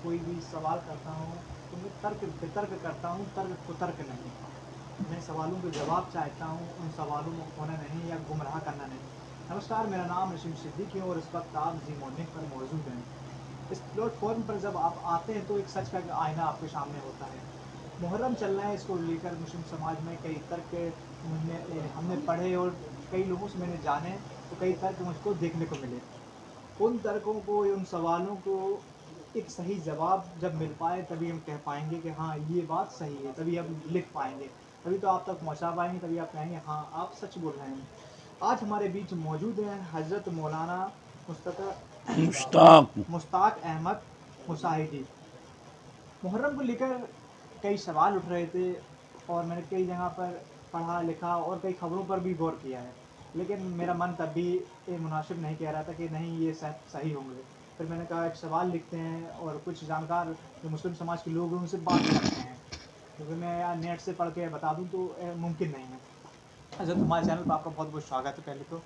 कोई भी सवाल करता हूँ तो मैं तर्क वितर्क करता हूँ, तर्क कुतर्क नहीं। मैं सवालों के जवाब चाहता हूँ, उन सवालों में खोना नहीं या गुमराह करना नहीं। नमस्कार, मेरा नाम नसीम सिद्दीकी है और इस वक्त आप जी मॉर्निंग पर मौजूद हैं। इस प्लेटफॉर्म पर जब आप आते हैं तो एक सच का आईना आपके सामने होता है। मुहर्रम चल रहा है, इसको लेकर मुस्लिम समाज में कई तर्क हमने पढ़े और कई लोगों से मैंने जाने, तो कई तर्क मुझको देखने को मिले। उन तर्कों को, उन सवालों को एक सही जवाब जब मिल पाए तभी हम कह पाएंगे कि हाँ ये बात सही है, तभी हम लिख पाएंगे, तभी तो आप तक पहुँचा पाएंगे, तभी आप कहेंगे हाँ आप सच बोल रहे हैं। आज हमारे बीच मौजूद हैं हज़रत मौलाना मुश्ताक मुश्ताक अहमद मुसाहिदी। मुहर्रम को लेकर कई सवाल उठ रहे थे और मैंने कई जगह पर पढ़ा लिखा और कई खबरों पर भी गौर किया है, लेकिन मेरा मन तब भी ये मुनासिब नहीं कह रहा था कि नहीं ये सही होंगे। फिर मैंने कहा एक सवाल लिखते हैं और कुछ जानकार जो मुस्लिम समाज के लोग हैं उनसे बात करते हैं, क्योंकि मैं यार नेट से पढ़ के बता दूँ तो मुमकिन नहीं है। अच्छा, हमारे चैनल पर आपका बहुत बहुत स्वागत है पहले तो।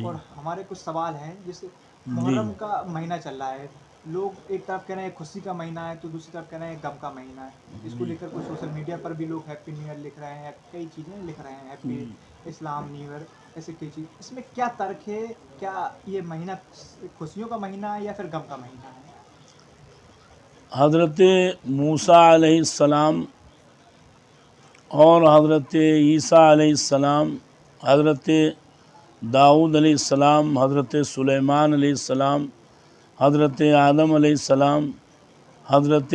और हमारे कुछ सवाल हैं, जैसे जी मुहर्रम का महीना चल रहा है, लोग एक तरफ कह रहे हैं खुशी का महीना है तो दूसरी तरफ कह रहे हैं गम का महीना है। इसको लेकर कुछ सोशल मीडिया पर भी लोग हैप्पी न्यू ईयर लिख रहे हैं, कई चीज़ें लिख रहे हैं, हैप्पी इस्लाम न्यू ईयर, ऐसे कई चीज़। इसमें क्या तर्क है? क्या ये महीना खुशियों का महीना है या फिर गम का महीना है? हज़रत मूसा अलैहिस्सलाम और हज़रत ईसा अलैहिस्सलाम, हज़रत दाऊद अलैहिस्सलाम, हज़रत सुलेमान अलैहिस्सलाम, हज़रत आदम अलैहिस्सलाम, हज़रत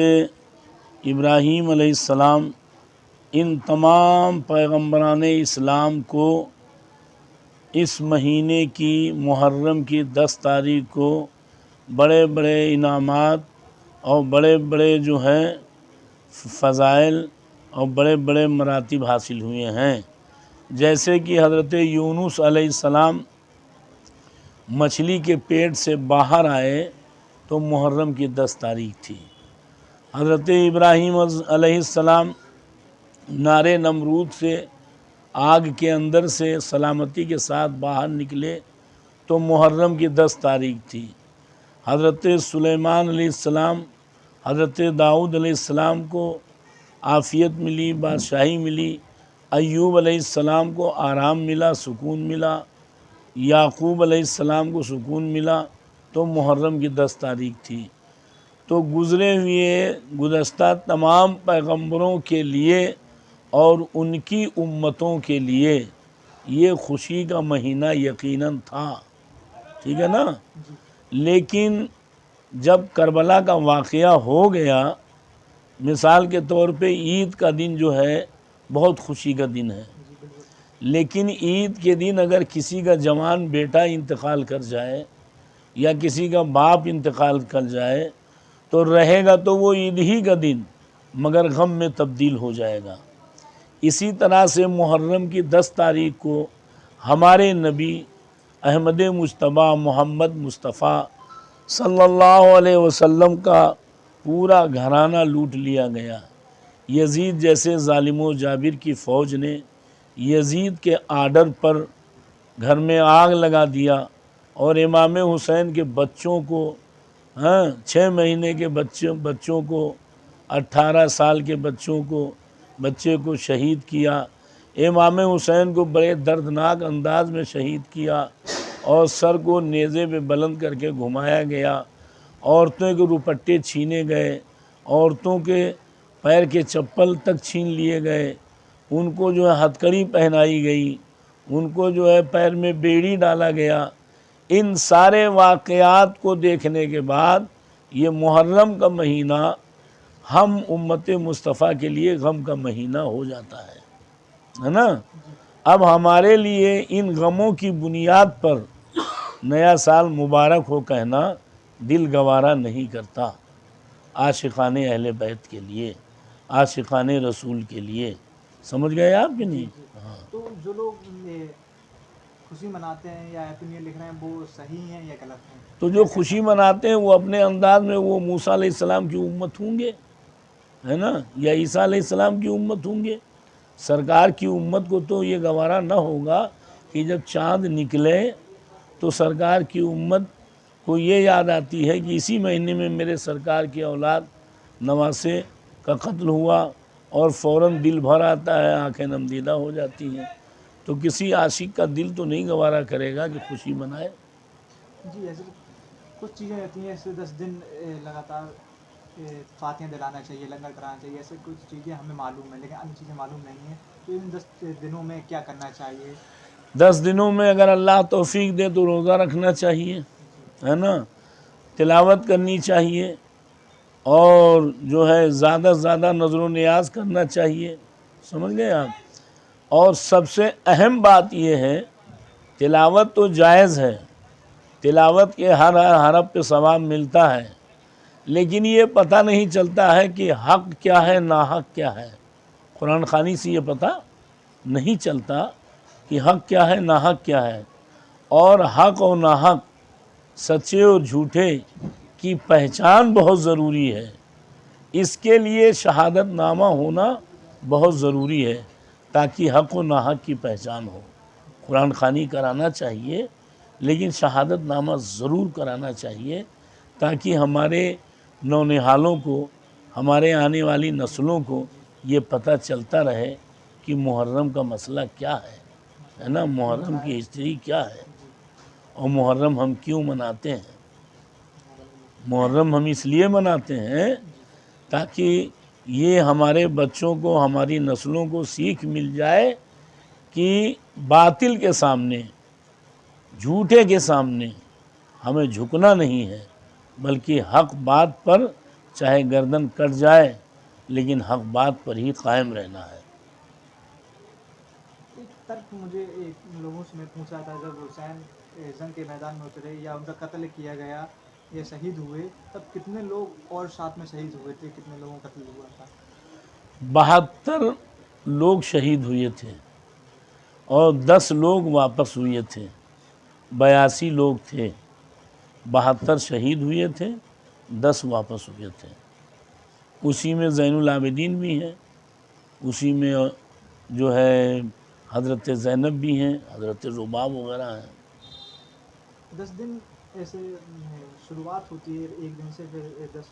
इब्राहीम अलैहिस्सलाम, इन तमाम पैगम्बरान इस्लाम को इस महीने की मुहर्रम की 10 तारीख को बड़े बड़े इनामात और बड़े बड़े जो हैं फ़ज़ाइल और बड़े बड़े मरातिब हासिल हुए हैं। जैसे कि हज़रत यूनुस अलैहिस्सलाम मछली के पेट से बाहर आए तो मुहर्रम की 10 तारीख थी। हज़रत इब्राहीम अलैहिस्सलाम नारे नमरूद से आग के अंदर से सलामती के साथ बाहर निकले तो मुहर्रम की 10 तारीख थी। हज़रत सुलेमान अलैहिस्सलाम, हज़रत दाऊद अलैहिस्सलाम को आफ़ियत मिली, बादशाही मिली, अय्यूब अलैहिस्सलाम को आराम मिला, सुकून मिला, याकूब अलैहिस्सलाम को सुकून मिला, तो मुहर्रम की 10 तारीख थी। तो गुज़रे हुए गुज़श्ता तमाम पैगंबरों के लिए और उनकी उम्मतों के लिए ये खुशी का महीना यकीनन था, ठीक है ना। लेकिन जब करबला का वाक़या हो गया, मिसाल के तौर पे ईद का दिन जो है बहुत खुशी का दिन है, लेकिन ईद के दिन अगर किसी का जवान बेटा इंतकाल कर जाए या किसी का बाप इंतकाल कर जाए तो रहेगा तो वो ईद ही का दिन, मगर गम में तब्दील हो जाएगा। इसी तरह से मुहर्रम की 10 तारीख को हमारे नबी अहमद मुज्तबा मोहम्मद मुस्तफ़ा सल्लल्लाहु अलैहि वसल्लम का पूरा घराना लूट लिया गया। यजीद जैसे ज़ालिमो जाबिर की फ़ौज ने यजीद के आर्डर पर घर में आग लगा दिया और इमाम हुसैन के बच्चों को, हाँ, 6 महीने के बच्चों को, 18 साल के बच्चे को शहीद किया। इमाम हुसैन को बड़े दर्दनाक अंदाज में शहीद किया और सर को नेज़े पे बुलंद करके घुमाया गया। औरतों के रुपट्टे छीने गए, औरतों के पैर के चप्पल तक छीन लिए गए, उनको जो है हथकड़ी पहनाई गई, उनको जो है पैर में बेड़ी डाला गया। इन सारे वाक़यात को देखने के बाद ये मुहर्रम का महीना हम उम्मत मुस्तफ़ा के लिए गम का महीना हो जाता है ना। अब हमारे लिए इन गमों की बुनियाद पर नया साल मुबारक हो कहना दिल गवारा नहीं करता। आशिक़ाने अहले बैत के लिए, आशिक़ाने रसूल के लिए, समझ गए आप कि नहीं? हाँ। तो जो लोग खुशी मनाते हैं या हैप्पी न्यू ईयर लिख रहे हैं वो सही हैं या गलत हैं? तो जो खुशी मनाते हैं वो अपने अंदाज में वो मूसा अलैहिस्सलाम की उम्मत होंगे, है ना, या ईसा अलैहिस्सलाम की उम्मत होंगे। सरकार की उम्मत को तो ये गवारा ना होगा कि जब चाँद निकले तो सरकार की उम्मत को ये याद आती है कि इसी महीने में मेरे सरकार की औलाद नवासे का कत्ल हुआ और फ़ौरन दिल भर आता है, आंखें नमदीदा हो जाती हैं। तो किसी आशिक का दिल तो नहीं गवारा करेगा कि खुशी मनाए। जी, ऐसे कुछ चीज़ें रहती हैं, ऐसे 10 दिन लगातार फातियाँ दिलाना चाहिए, लंगर कराना चाहिए, ऐसे कुछ चीज़ें हमें मालूम है, लेकिन अन्य चीज़ें मालूम नहीं है। तो इन 10 दिनों में क्या करना चाहिए? 10 दिनों में अगर अल्लाह तौफीक दे तो रोज़ा रखना चाहिए, है ना, तिलावत करनी चाहिए और जो है ज़्यादा से ज़्यादा नज़र नियाज करना चाहिए। समझ गए आप। और सबसे अहम बात यह है, तिलावत तो जायज़ है, तिलावत के हर हरफ पे सवाब मिलता है, लेकिन ये पता नहीं चलता है कि हक़ क्या है नाहक़ क्या है। कुरान खानी से ये पता नहीं चलता कि हक़ क्या है नाहक़ क्या है। और हक़ और नाहक़, सच्चे और झूठे की पहचान बहुत ज़रूरी है। इसके लिए शहादत नामा होना बहुत ज़रूरी है ताकि हक़ और नाहक़ की पहचान हो। कुरान खानी कराना चाहिए, लेकिन शहादत नामा ज़रूर कराना चाहिए ताकि हमारे नौनिहालों को, हमारे आने वाली नस्लों को ये पता चलता रहे कि मुहर्रम का मसला क्या है ना, मुहर्रम की हिस्ट्री क्या है और मुहर्रम हम क्यों मनाते हैं। मुहर्रम हम इसलिए मनाते हैं ताकि ये हमारे बच्चों को, हमारी नस्लों को सीख मिल जाए कि बातिल के सामने, झूठे के सामने हमें झुकना नहीं है, बल्कि हक़ बात पर चाहे गर्दन कट जाए लेकिन हक़ बात पर ही कायम रहना है। एक तर्क मुझे एक लोगों से मैं पूछा था, जब हुसैन जंग के मैदान में उतरे या उनका कत्ल किया गया या शहीद हुए, तब कितने लोग और साथ में शहीद हुए थे, कितने लोगों का कत्ल हुआ था? 72 लोग शहीद हुए थे और 10 लोग वापस हुए थे। 82 लोग थे, 72 शहीद हुए थे, 10 वापस हुए थे। उसी में ज़ैनुल आबिदीन भी हैं, उसी में जो है हज़रत ज़ैनब भी हैं, हज़रत रुबाब वगैरह हैं। 10 दिन ऐसे शुरुआत होती है एक दिन से, फिर 10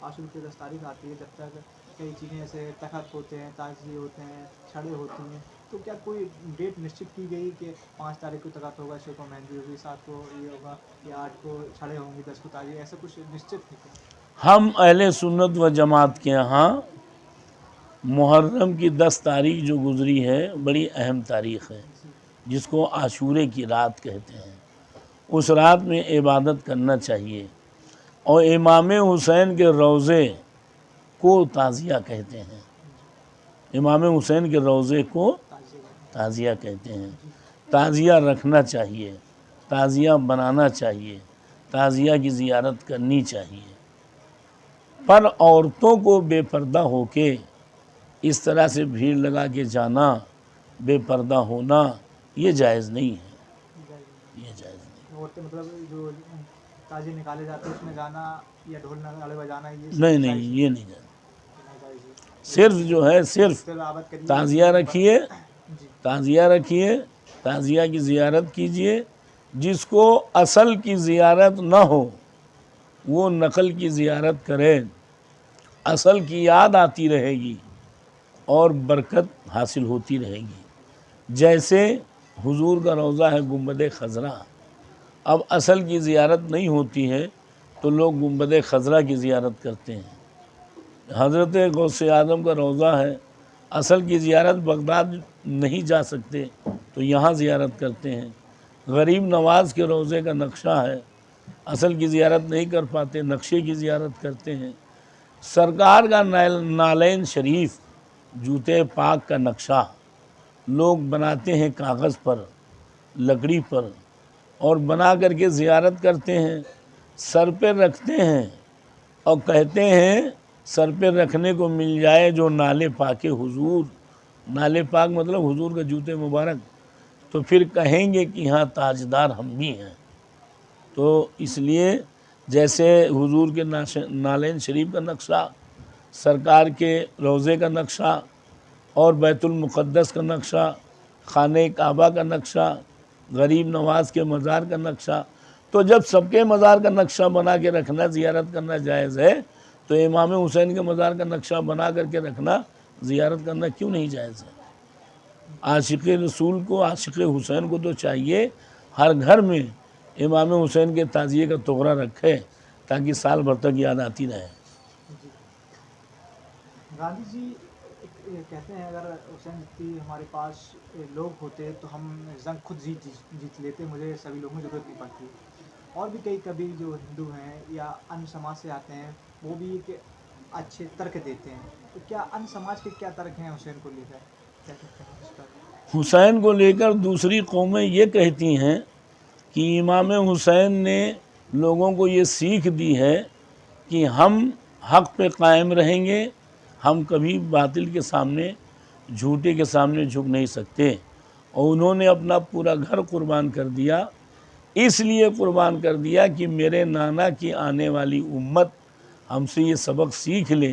आशूर की 10 तारीख आती है, जब तक कई चीज़ें ऐसे तख़त होते हैं, ताज़िए होते हैं, छड़े होती हैं। तो क्या कोई डेट निश्चित की गई कि 5 तारीख को तख़त होगा, 6 को मेहंदी होगी, 7 को ये होगा या 8 को छड़े होंगी, 10 को ताज़िए, ऐसा कुछ निश्चित है क्या? हम अहले सुन्नत व जमात के यहाँ मुहर्रम की 10 तारीख जो गुज़री है बड़ी अहम तारीख़ है, जिसको आशूरे की रात कहते हैं। उस रात में इबादत करना चाहिए और इमाम हुसैन के रोज़े को ताज़िया कहते हैं। इमाम हुसैन के रोज़े को ताज़िया कहते हैं। ताज़िया रखना चाहिए, ताज़िया बनाना चाहिए, ताज़िया की ज़ियारत करनी चाहिए। पर औरतों को बेपर्दा होके इस तरह से भीड़ लगा के जाना, बेपर्दा होना, ये जायज़ नहीं है, ये जायज़ नहीं। औरतें मतलब जो ताज़िए निकाले जाते हैं उसमें जाना या ढोल नगाड़े बजाना, ये सब नहीं, जायज़ ये नहीं जायज़। नहीं जायज़ है। सिर्फ जो है सिर्फ तिलावत करिए, ताज़िया रखिए, जी, ताज़िया रखिए, ताज़िया की ज़ियारत कीजिए। जिसको असल की ज़ियारत ना हो वो नकल की ज़ियारत करे, असल की याद आती रहेगी और बरकत हासिल होती रहेगी। जैसे हुजूर का रोज़ा है गुंबद खज़रा, अब असल की ज़ियारत नहीं होती है तो लोग गुंबद खज़रा की ज़ियारत करते हैं। हज़रत गौसे आज़म का रोज़ा है, असल की ज़ियारत बगदाद नहीं जा सकते तो यहाँ ज़ियारत करते हैं। गरीब नवाज़ के रोज़े का नक्शा है, असल की ज़ियारत नहीं कर पाते, नक्शे की ज़ियारत करते हैं। सरकार का नालैन शरीफ, जूते पाक का नक्शा लोग बनाते हैं कागज़ पर, लकड़ी पर, और बना करके ज़ियारत करते हैं, सर पे रखते हैं और कहते हैं सर पे रखने को मिल जाए जो नाले पाके हुजूर। नाले पाक मतलब हुजूर का जूते मुबारक, तो फिर कहेंगे कि हाँ ताजदार हम भी हैं। तो इसलिए जैसे हुजूर के नालैन शरीफ का नक्शा, सरकार के रोज़े का नक्शा और बैतुल मुक़द्दस का नक्शा, खाने काबा का नक्शा, गरीब नवाज़ के मज़ार का नक्शा, तो जब सबके मज़ार का नक्शा बना के रखना ज़ियारत करना जायज़ है, तो इमाम हुसैन के मज़ार का नक्शा बना करके रखना ज़ियारत करना क्यों नहीं जायज़ है। आशिक़ रसूल को, आशिक़ हुसैन को तो चाहिए हर घर में इमाम हुसैन के ताज़िए का तोहरा रखे, ताकि साल भर तक याद आती रहे। जी। गांधी जी ये कहते हैं, अगर हुसैन की हमारे पास लोग होते तो हम जंग खुद जीत लेते, मुझे सभी लोगों की ज़रूरत नहीं पड़ती। और भी कई कवि जो हिंदू हैं या अन्य समाज से आते हैं, वो भी एक अच्छे तर्क देते हैं। तो क्या अन्य समाज के क्या तर्क हैं हुसैन को लेकर, क्या कहते हैं उस पर? हुसैन को लेकर दूसरी कौमें ये कहती हैं कि इमाम हुसैन ने लोगों को ये सीख दी है कि हम हक़ पे कायम रहेंगे, हम कभी बातिल के सामने, झूठे के सामने झुक नहीं सकते। और उन्होंने अपना पूरा घर कुर्बान कर दिया, इसलिए कुर्बान कर दिया कि मेरे नाना की आने वाली उम्मत हमसे ये सबक सीख ले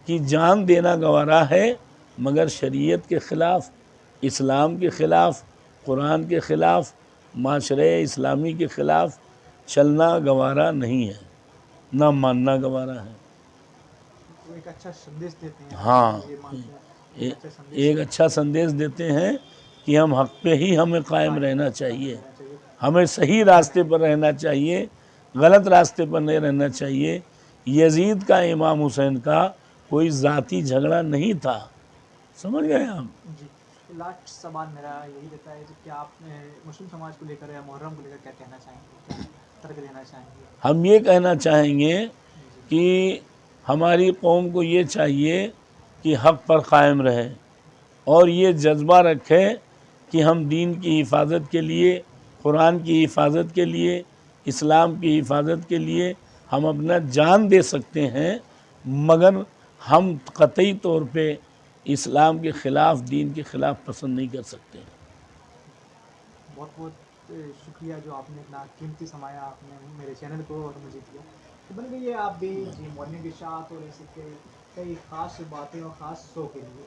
कि जान देना गवारा है, मगर शरीयत के ख़िलाफ़, इस्लाम के ख़िलाफ़, कुरान के ख़िलाफ़, माशरे इस्लामी के ख़िलाफ़ चलना गवारा नहीं है, ना मानना गवारा है। वो एक अच्छा संदेश देते हैं। हाँ, ये मानते हैं, एक अच्छा संदेश एक अच्छा संदेश देते हैं कि हम हक़ पे ही हमें कायम रहना चाहिए, देना चाहिए। हमें सही रास्ते पर रहना चाहिए, गलत रास्ते पर नहीं रहना चाहिए। यजीद का इमाम हुसैन का कोई ज़ाती झगड़ा नहीं था, समझ गए आप। जी। तो लास्ट सवाल मेरा यही रहता है कि क्या आप मुस्लिम समाज को लेकर या मुहर्रम को लेकर क्या कहना चाहेंगे, क्या तर्क देना चाहेंगे? हम ये कहना चाहेंगे जी। कि हमारी कौम को ये चाहिए कि हक़ पर कायम रहे और ये जज्बा रखे कि हम दीन की हिफाजत के लिए, कुरान की हिफाजत के लिए, इस्लाम की हिफाजत के लिए हम अपना जान दे सकते हैं, मगर हम क़तई तौर पे इस्लाम के ख़िलाफ़, दीन के ख़िलाफ़ पसंद नहीं कर सकते। बहुत बहुत शुक्रिया जो आपने इतना कीमती समय आपने मेरे चैनल को और मुझे दिया। तो बन गई है आप भी जी मॉर्निंग के साथ और ऐसे कई ख़ास बातें और ख़ास शो के लिए।